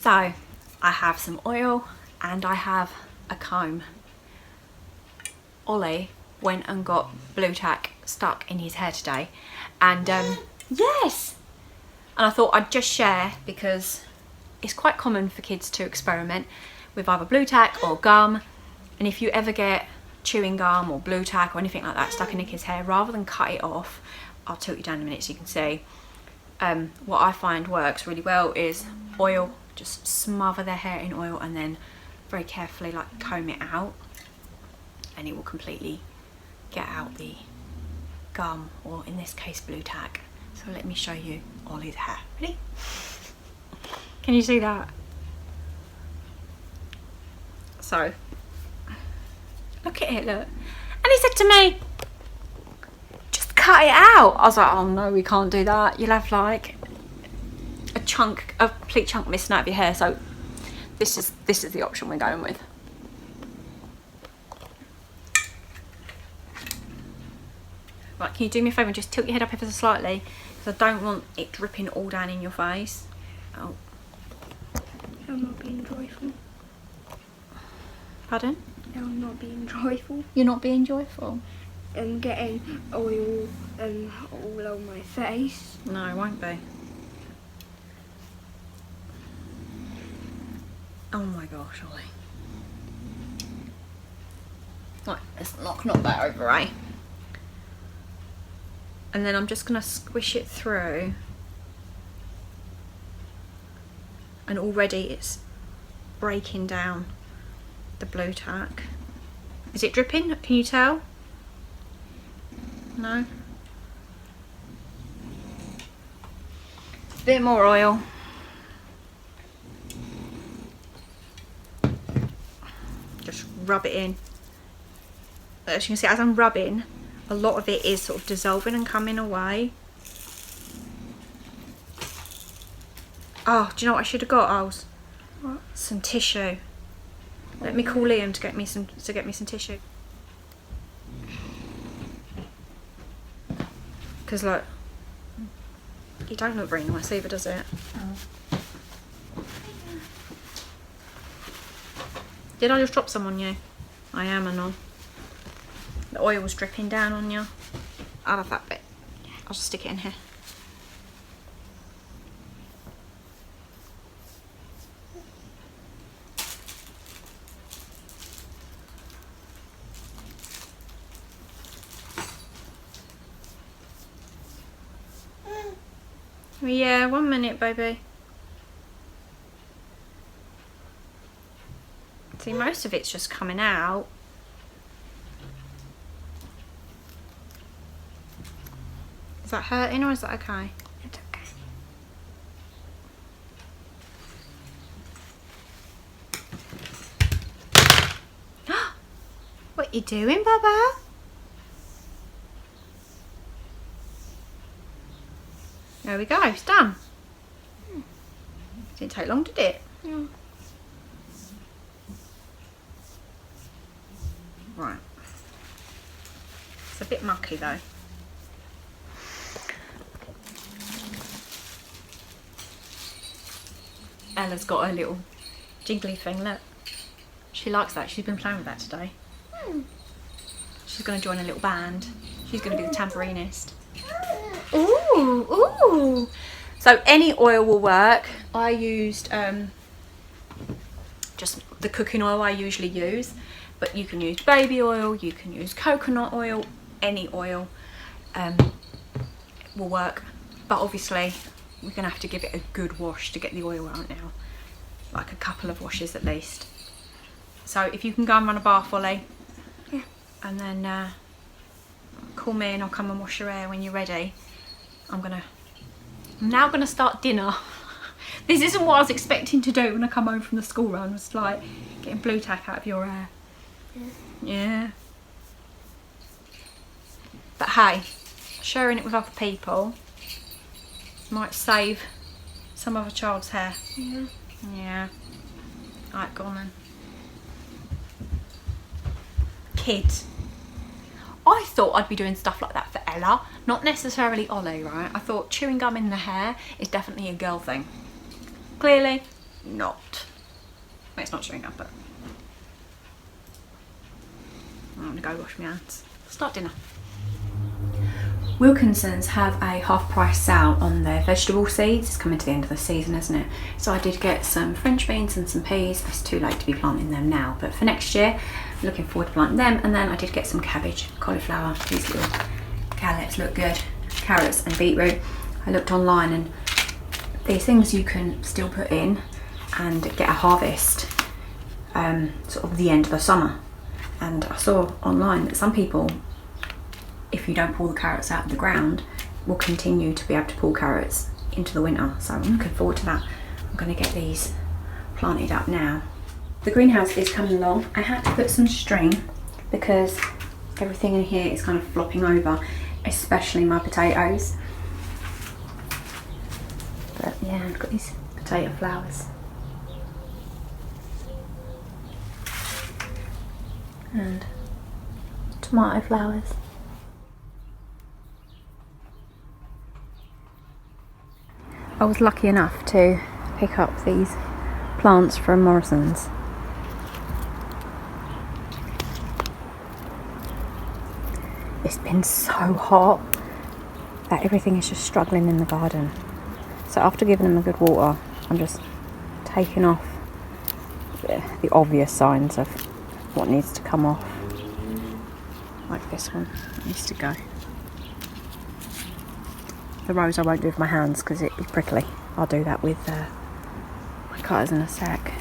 So I have some oil and I have a comb. Ollie went and got blue tack stuck in his hair today, and yes, and I thought I'd just share, because it's quite common for kids to experiment with either blue tack or gum, and if you ever get chewing gum or blue tack or anything like that stuck in a kid's hair, rather than cut it off, I'll tilt you down in a minute so you can see, what I find works really well is oil. Just smother their hair in oil and then very carefully like comb it out, and it will completely get out the gum, or in this case blue tack. So let me show you Ollie's hair. Ready? Can you see that? So look at it, look. And he said to me, just cut it out. I was like, oh no, we can't do that. You'll have like a complete chunk missing out of your hair. So this is the option we're going with. Right, can you do me a favour and just tilt your head up ever so slightly, because I don't want it dripping all down in your face. Oh. I'm not being joyful. Pardon? I'm not being joyful. You're not being joyful? And getting oil all over my face. No, it won't be. Oh my gosh, Ollie. Right, let's knock that over, eh? And then I'm just going to squish it through. And already it's breaking down the blue tack. Is it dripping? Can you tell? No? Bit more oil. Just rub it in. As you can see, as I'm rubbing, a lot of it is sort of dissolving and coming away. Oh, do you know what I should have got, Ols? What? Some tissue. Let me call Liam to get me some tissue. Because look, you don't look very nice either, does it? Oh. Did I just drop some on you? I am, anon. The oil's dripping down on you. I'll have that bit. I'll just stick it in here. Yeah, 1 minute, baby. See, most of it's just coming out. Is that hurting or is that okay? It's okay. What you doing, Baba? There we go, it's done. Didn't take long, did it? Yeah. Right. It's a bit mucky though. Ella's got her little jiggly thing, look. She likes that, she's been playing with that today. She's going to join a little band. She's going to be the tambourinist. Ooh, ooh. So any oil will work. I used just the cooking oil I usually use, but you can use baby oil, you can use coconut oil, any oil will work. But obviously we're going to have to give it a good wash to get the oil out now. Like a couple of washes at least. So if you can go and run a bath, Ollie. Yeah. And then call me and I'll come and wash your hair when you're ready. I'm now gonna start dinner. This isn't what I was expecting to do when I come home from the school run. It's like getting blue tack out of your hair. Yeah. But hey, sharing it with other people might save some other child's hair. Yeah. Yeah. Alright, go on then. Kids. I thought I'd be doing stuff like that for Ella, not necessarily Ollie, right? I thought chewing gum in the hair is definitely a girl thing. Clearly, not, well, it's not showing up, but I'm gonna go wash my hands. Start dinner. Wilkinson's have a half price sale on their vegetable seeds. It's coming to the end of the season, isn't it? So I did get some French beans and some peas. It's too late to be planting them now, but for next year, I'm looking forward to planting them. And then I did get some cabbage, cauliflower. These little carrots look good. Carrots and beetroot. I looked online and these things you can still put in and get a harvest sort of the end of the summer. And I saw online that some people, if you don't pull the carrots out of the ground, will continue to be able to pull carrots into the winter. So I'm looking forward to that. I'm going to get these planted up now. The greenhouse is coming along. I had to put some string because everything in here is kind of flopping over, especially my potatoes. But yeah, I've got these potato flowers. And tomato flowers. I was lucky enough to pick up these plants from Morrison's. It's been so hot that everything is just struggling in the garden. So after giving them a good water, I'm just taking off the obvious signs of what needs to come off. Like this one, it needs to go. The rose I won't do with my hands because it'd be prickly. I'll do that with my cutters in a sec.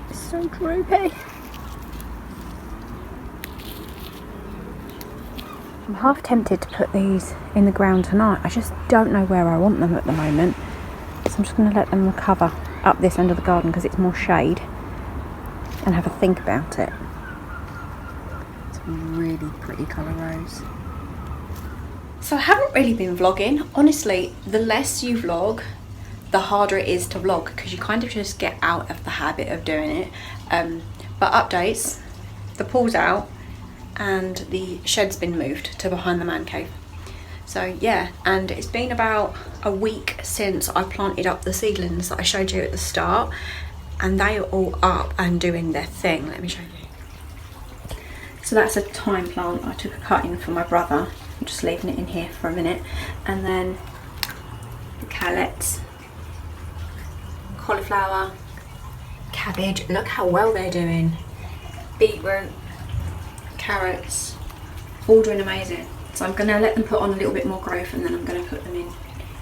It's so droopy. I'm half tempted to put these in the ground tonight. I just don't know where I want them at the moment. So I'm just going to let them recover up this end of the garden because it's more shade and have a think about it. It's a really pretty colour rose. So I haven't really been vlogging. Honestly, the less you vlog, the harder it is to vlog because you kind of just get out of the habit of doing it. But updates, the pool's out and the shed's been moved to behind the man cave. So yeah, and it's been about a week since I planted up the seedlings that I showed you at the start, and they are all up and doing their thing. Let me show you. So that's a thyme plant I took a cut in for my brother. I'm just leaving it in here for a minute. And then the callets, cauliflower, cabbage, look how well they're doing. Beetroot, carrots, all doing amazing. So I'm going to let them put on a little bit more growth and then I'm going to put them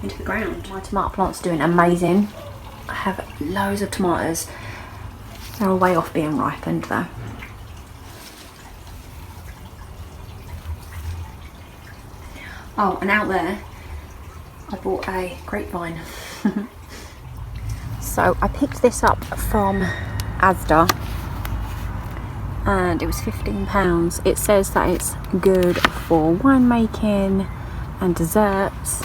into the ground. My tomato plant's doing amazing. I have loads of tomatoes. They're a way off being ripened though. Oh, and out there, I bought a grapevine. So I picked this up from Asda and it was £15. It says that it's good for winemaking and desserts.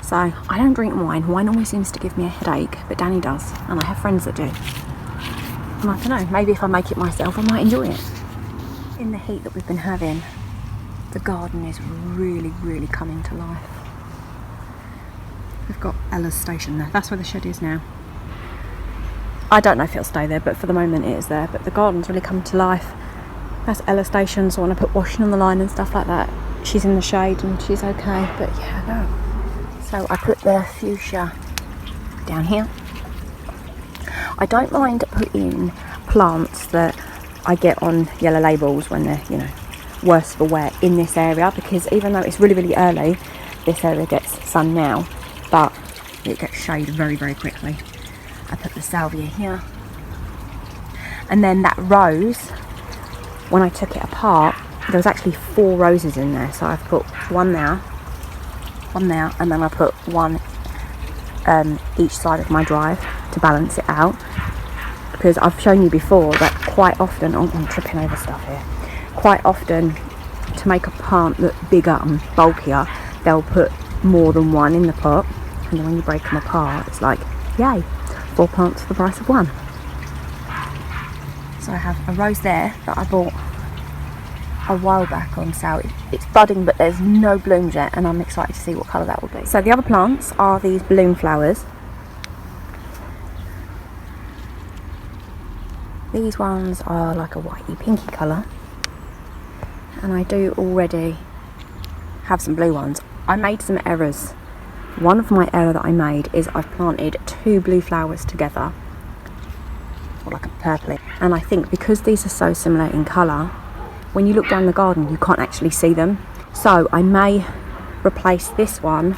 So I don't drink wine. Wine always seems to give me a headache, but Danny does, and I have friends that do. And I don't know, maybe if I make it myself I might enjoy it. In the heat that we've been having, the garden is really coming to life. We've got Ella's station there. That's where the shed is now. I don't know if it'll stay there, but for the moment it is there. But the garden's really coming to life. That's Ella's station, so when I put washing on the line and stuff like that, she's in the shade and she's okay. But yeah, no. So I put the fuchsia down here. I don't mind putting plants that I get on yellow labels when they're, you know, worse for wear in this area, because even though it's really early, this area gets sun now, but it gets shade very quickly. I put the salvia here, and then that rose, when I took it apart, there was actually 4 roses in there, so I've put one there, and then I put one each side of my drive to balance it out, because I've shown you before that quite often, oh, I'm tripping over stuff here, quite often to make a plant look bigger and bulkier, they'll put more than one in the pot, and then when you break them apart, it's like, yay, 4 plants for the price of 1. So I have a rose there that I bought a while back on sale. It's budding, but there's no blooms yet, and I'm excited to see what colour that will be. So the other plants are these balloon flowers. These ones are like a whitey pinky colour, and I do already have some blue ones. I made some errors. One of my error that I made is I've planted 2 blue flowers together, or like a purpley, and I think because these are so similar in colour, when you look down the garden you can't actually see them. So I may replace this one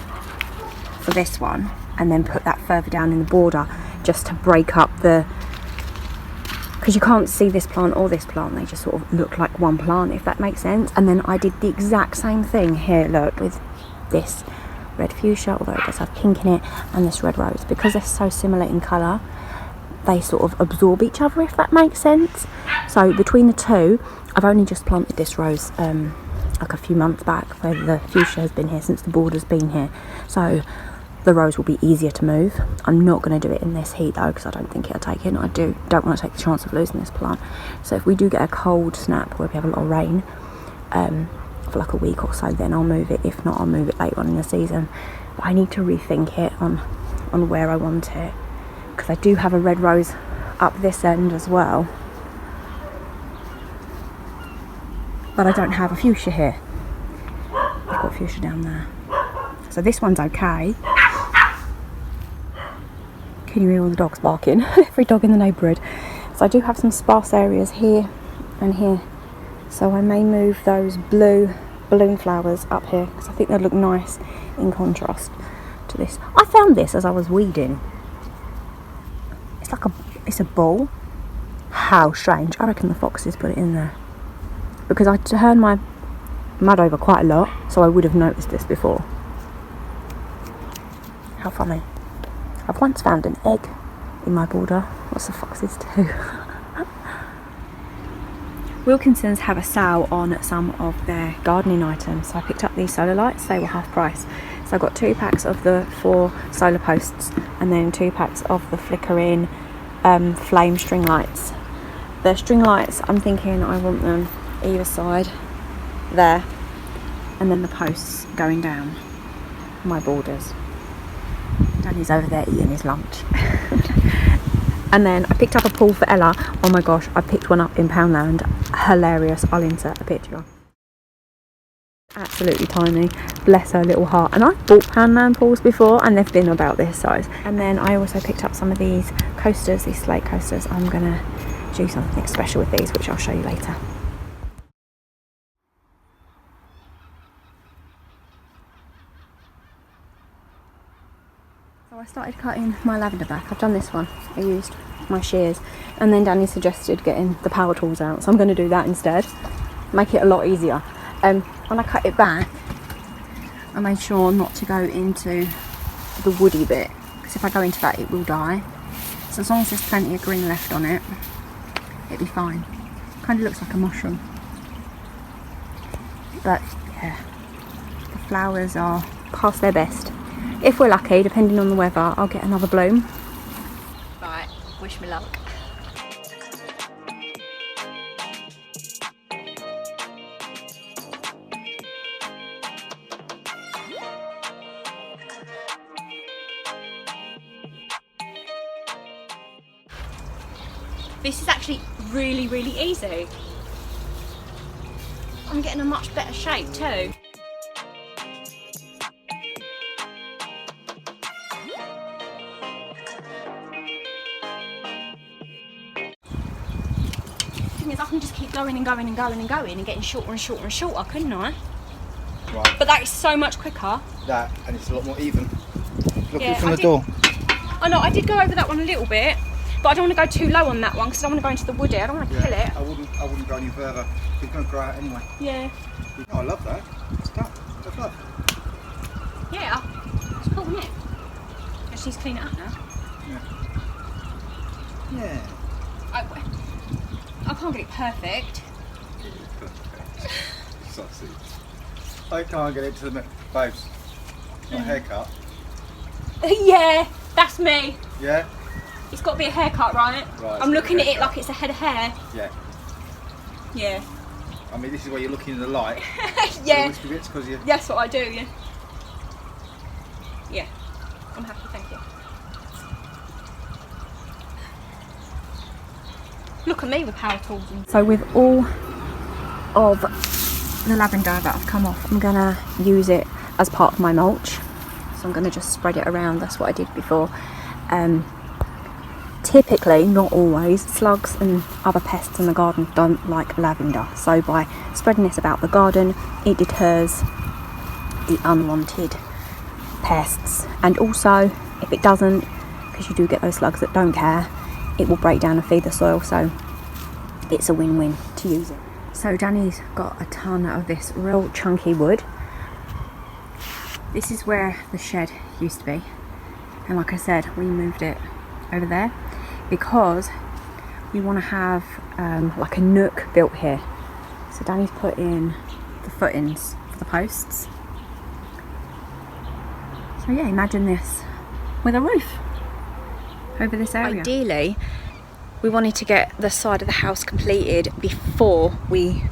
for this one and then put that further down in the border, just to break up the, because you can't see this plant or this plant, they just sort of look like one plant, if that makes sense. And then I did the exact same thing here, look, with this red fuchsia, although it does have pink in it, and this red rose. Because they're so similar in colour, they sort of absorb each other, if that makes sense. So between the two, I've only just planted this rose like a few months back, where the fuchsia has been here since the border's been here, so the rose will be easier to move. I'm not going to do it in this heat though, because I don't think it'll take it, and I don't want to take the chance of losing this plant. So if we do get a cold snap where we have a lot of rain for like a week or so, then I'll move it. If not, I'll move it later on in the season. But I need to rethink it on where I want it, because I do have a red rose up this end as well, but I don't have a fuchsia here. I've got fuchsia down there, so this one's okay. Can you hear all the dogs barking? Every dog in the neighbourhood. So I do have some sparse areas here and here, so I may move those blue balloon flowers up here, because I think they'd look nice in contrast to this. I found this as I was weeding. It's a ball. How strange. I reckon the foxes put it in there, because I turned my mud over quite a lot, so I would have noticed this before. How funny. I've once found an egg in my border. What's the foxes do? Wilkinson's have a sale on some of their gardening items, so I picked up these solar lights. They were half price, so I got 2 packs of the 4 solar posts, and then 2 packs of the flickering flame string lights. The string lights, I'm thinking I want them either side there, and then the posts going down my borders. Danny's over there eating his lunch. And then I picked up a pool for Ella. Oh my gosh, I picked one up in Poundland. Hilarious. I'll insert a picture. Absolutely tiny. Bless her little heart. And I've bought Poundland pools before, and they've been about this size. And then I also picked up some of these coasters, these slate coasters. I'm gonna do something special with these, which I'll show you later. So I started cutting my lavender back. I've done this one. I used my shears, and then Danny suggested getting the power tools out, so I'm going to do that instead. Make it a lot easier. When I cut it back, I made sure not to go into the woody bit, because if I go into that it will die. So as long as there's plenty of green left on it, it'll be fine. Kind of looks like a mushroom. But yeah, the flowers are past their best. If we're lucky, depending on the weather, I'll get another bloom. Right, wish me luck. This is actually really, really easy. I'm getting a much better shape too. Is I can just keep going and going and going and going and getting shorter and shorter and shorter, couldn't I? Right. But that is so much quicker. That, and it's a lot more even. Look Yeah, from the door. I know, I did go over that one a little bit, but I don't want to go too low on that one because I don't want to go into the woody. I don't want to kill it. I wouldn't go any further. It's going to grow out anyway. Yeah. Oh, I love that. It's tough. That's love. Yeah. It's cool, isn't it? And she's clean it up now. Yeah. Yeah. I can't get it perfect. Perfect. Sausage. I can't get it to the babes. My haircut. Yeah, that's me. Yeah? It's got to be a haircut, right? Right. I'm looking at it like it's a head of hair. Yeah. Yeah. I mean, this is where you're looking in the light. Yeah. The bits because you. That's what I do, yeah. Yeah. I'm happy, thank you. Look at me with power tools. So with all of the lavender that I've come off, I'm gonna use it as part of my mulch. So I'm gonna just spread it around. That's what I did before. Typically, not always, slugs and other pests in the garden don't like lavender. So by spreading this about the garden, it deters the unwanted pests. And also, if it doesn't, because you do get those slugs that don't care, it will break down and feed the soil. So it's a win-win to use it. So Danny's got a ton of this real chunky wood. This is where the shed used to be. And like I said, we moved it over there because we want to have like a nook built here. So Danny's put in the footings for the posts. So yeah, imagine this with a roof over this area. Ideally, we wanted to get the side of the house completed before we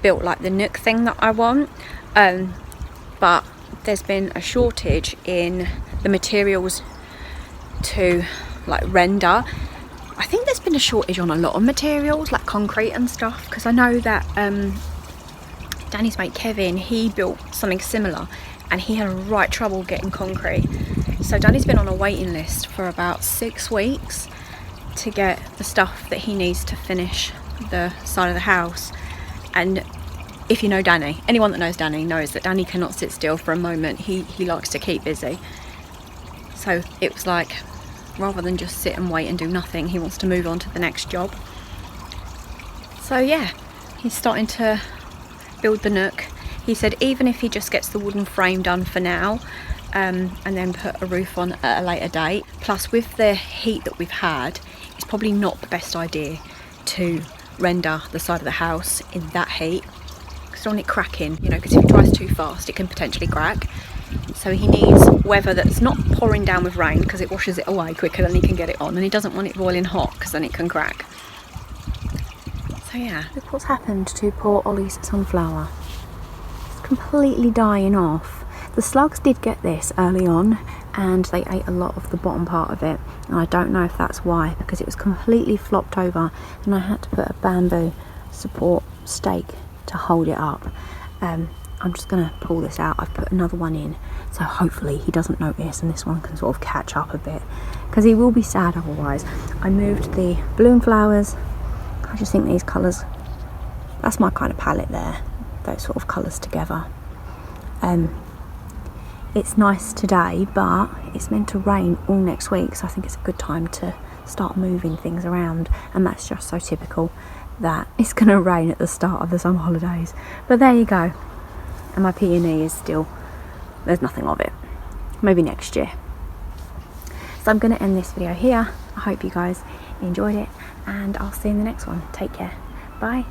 built like the nook thing that I want, but there's been a shortage in the materials to like render. I think there's been a shortage on a lot of materials like concrete and stuff, because I know that Danny's mate Kevin, he built something similar and he had right trouble getting concrete. So Danny's been on a waiting list for about 6 weeks to get the stuff that he needs to finish the side of the house. And if you know Danny, anyone that knows Danny knows that Danny cannot sit still for a moment. He likes to keep busy. So it was like, rather than just sit and wait and do nothing, he wants to move on to the next job. So yeah, he's starting to build the nook. He said even if he just gets the wooden frame done for now, and then put a roof on at a later date, plus with the heat that we've had, it's probably not the best idea to render the side of the house in that heat, because I don't want it cracking, you know, because if it dries too fast it can potentially crack. So he needs weather that's not pouring down with rain, because it washes it away quicker than he can get it on, and he doesn't want it boiling hot because then it can crack. So yeah, look what's happened to poor Ollie's sunflower. It's completely dying off. The slugs did get this early on and they ate a lot of the bottom part of it, and I don't know if that's why, because it was completely flopped over and I had to put a bamboo support stake to hold it up. I'm just going to pull this out. I've put another one in, so hopefully he doesn't notice and this one can sort of catch up a bit, because he will be sad otherwise. I moved the balloon flowers. I just think these colours, that's my kind of palette there, those sort of colours together. It's nice today, but it's meant to rain all next week, so I think it's a good time to start moving things around, and that's just so typical that it's going to rain at the start of the summer holidays. But there you go. And my peony is still, there's nothing of it. Maybe next year. So I'm going to end this video here. I hope you guys enjoyed it, and I'll see you in the next one. Take care. Bye.